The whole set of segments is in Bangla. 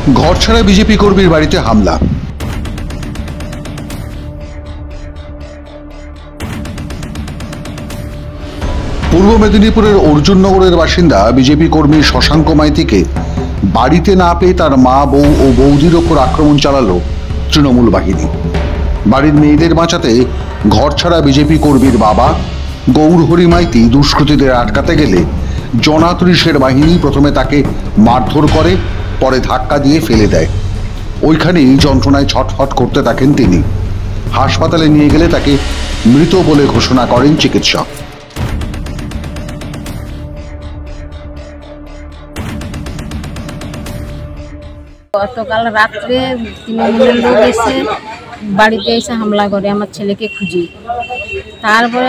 ঘরছাড়া বিজেপি কর্মীর বাড়িতে হামলা। পূর্ব মেদিনীপুরের অর্জুননগরের বাসিন্দা বিজেপি কর্মী শশাঙ্ক মাইতিকে বাড়িতে না পেয়ে তার মা, বউ ও বৌদির ওপর আক্রমণ চালালো তৃণমূল বাহিনী। বাড়ির মেয়েদের বাঁচাতে ঘরছাড়া বিজেপি কর্মীর বাবা গৌরহরি মাইতি দুষ্কৃতীদের আটকাতে গেলে জনা ৩০-এর বাহিনী প্রথমে তাকে মারধর করে, পরে ধাক্কা দিয়ে ফেলে দেয়। ওইখানেই যন্ত্রণায় ছটফট করতে থাকেন তিনি। হাসপাতালে নিয়ে গেলে তাকে মৃত বলে ঘোষণা করেন চিকিৎসক। গতকাল রাত্রে তৃণমূলের লোক এসে বাড়িতে এসে হামলা করে আমার ছেলেকে খুঁজে। তারপরে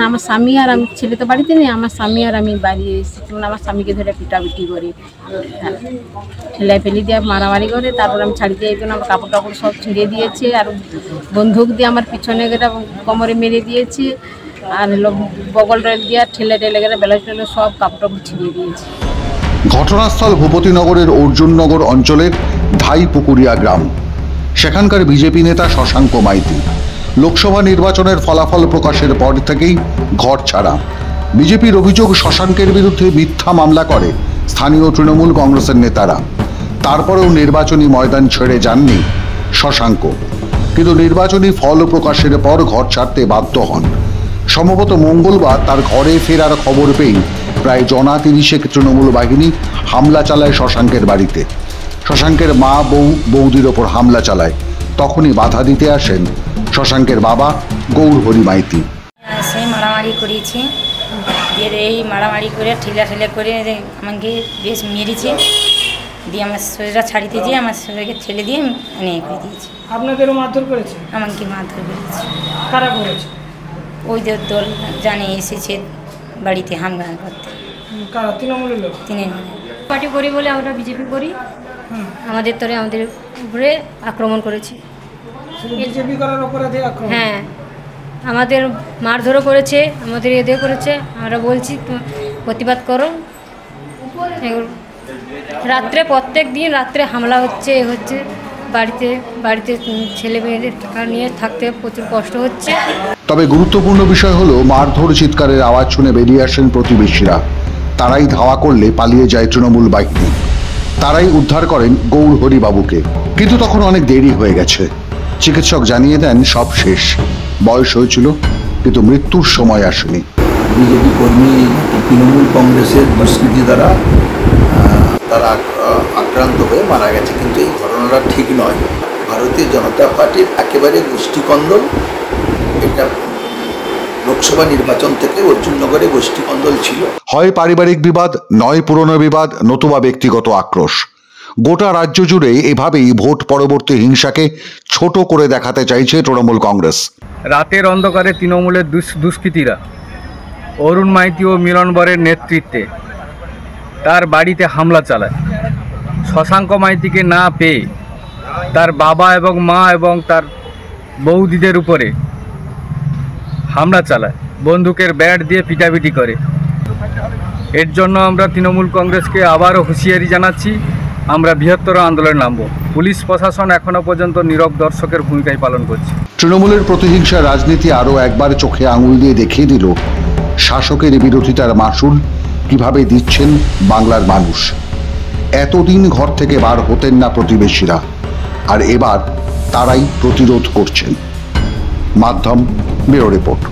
আমার স্বামী আর আমি, ছেলে তো বাড়িতে নেই, আমার স্বামী আর আমি বাড়ি এসেছি। আমার স্বামীকে ধরে পিটাপিটি করে, ঠেলায় ফেলি দিয়ে মারামারি করে। তারপর আমি ছাড়িতে যেত না, আমার কাপড় টাপড় সব ছিঁড়ে দিয়েছে, আর বন্দুক দিয়ে আমার পিছনে গেটা কোমরে মেরে দিয়েছে, আর বগল দিয়ে ঠেলে ঠেলে গেলে বেলা টেলে সব কাপড় টাপড় ছিঁড়ে দিয়েছে। ঘটনাস্থল ভূপতিনগরের অর্জুননগর অঞ্চলের ধাইপুকুরিয়া গ্রাম। সেখানকার বিজেপি নেতা শশাঙ্ক মাইতি। লোকসভা নির্বাচনের ফলাফল প্রকাশের পর থেকেই ঘর ছাড়া। বিজেপির অভিযোগ, শশাঙ্কের বিরুদ্ধে মিথ্যা মামলা করে স্থানীয় তৃণমূল কংগ্রেসের নেতারা। তারপরেও নির্বাচনী ময়দান ছেড়ে যাননি শশাঙ্ক, কিন্তু নির্বাচনী ফল প্রকাশের পর ঘর ছাড়তে বাধ্য হন। সম্ভবত মঙ্গলবার তার ঘরে ফেরার খবর পেয়ে প্রায় জনা ৩০ তৃণমূল বাহিনী হামলা চালায় শশাঙ্কের বাড়িতে। শশাঙ্কের মা, বৌদির ওপর হামলা চালায়। তখনই বাধা দিতে আসেন শশাঙ্কের বাবা গৌরহরি মাইতি। সেই মারামারি করেছি, এই মারামারি করে ঠেলা করে আমাকে বেশ মেরেছে, দিয়ে আমার শরীরটা ছাড়িতে দিয়ে আমার শরীরকে ঠেলে দিয়ে নিয়ে করে দিয়েছে। আপনাদেরও মারধর করেছে? আমাকে মারধর করেছে। কারা করেছে? ওই যে দল জানে এসেছে বাড়িতে হামলা করতে। কারা? তৃণমূলের লোক? তৃণমূল পার্টি করি বলে আমরা বিজেপি করি, আমাদের তরে আমাদের উপরে আক্রমণ করেছে। বিজেপি করার অপরাধে আক্রমণ? হ্যাঁ, আমাদের মারধরও করেছে, আমাদের এদের করেছে। আমরা বলছি প্রতিবাদ করো। রাত্রে প্রত্যেক দিন রাত্রে হামলা হচ্ছে, বাড়িতে ছেলে মেয়েদের টাকা নিয়ে থাকতে প্রচুর কষ্ট হচ্ছে। তবে গুরুত্বপূর্ণ বিষয় হলো, মারধর চিৎকারের আওয়াজ শুনে বেরিয়ে আসেন প্রতিবেশীরা। তারাই ধাওয়া করলে পালিয়ে যায় তৃণমূল বাহিনী। তারাই উদ্ধার করেন গৌরহরি বাবুকে। কিন্তু তখন অনেক দেরি হয়ে গেছে। চিকিৎসক জানিয়ে দেন সব শেষ। বয়স হয়েছিল, কিন্তু মৃত্যুর সময় আসেনি। বিজেপি কর্মী তৃণমূল কংগ্রেসের দুষ্কৃতী দ্বারা তারা আক্রান্ত হয়ে মারা গেছে, কিন্তু এই ঘটনাটা ঠিক নয়। ভারতীয় জনতা পার্টির একেবারে গোষ্ঠীকন্দল। এটা লোকসভা নির্বাচন থেকে অর্জুননগরে গোষ্ঠীকন্দল ছিল। হয় পারিবারিক বিবাদ, নয় পুরনো বিবাদ, নতুবা ব্যক্তিগত আক্রোশ। গোটা রাজ্য জুড়ে এভাবেই ভোট পরবর্তী হিংসাকে ছোট করে দেখাতে চাইছে তৃণমূল কংগ্রেস। রাতের অন্ধকারে তৃণমূলের দুষ্কৃতীরা অরুণ মাইতি ও মিলন বরের নেতৃত্বে তার বাড়িতে হামলা চালায়। শশাঙ্ক মাইতিকে না পেয়ে তার বাবা এবং মা এবং তার বৌদিদের উপরে হামলা চালায়, বন্দুকের ব্যাট দিয়ে পিটাপিটি করে। এর জন্য আমরা তৃণমূল কংগ্রেসকে আবারও হুঁশিয়ারি জানাচ্ছি, আমরা বৃহত্তর আন্দোলনে নামব। পুলিশ প্রশাসন এখনো পর্যন্ত নীরব দর্শকের ভূমিকাই পালন করছে। তৃণমূলের প্রতিহিংসা রাজনীতি আরও একবার চোখে আঙুল দিয়ে দেখিয়ে দিল শাসকের বিরোধিতার মাসুল কিভাবে দিচ্ছেন বাংলার মানুষ। এতদিন ঘর থেকে বার হতেন না প্রতিবেশীরা, আর এবার তারাই প্রতিরোধ করছেন। মাধ্যম ব্যুরো রিপোর্ট।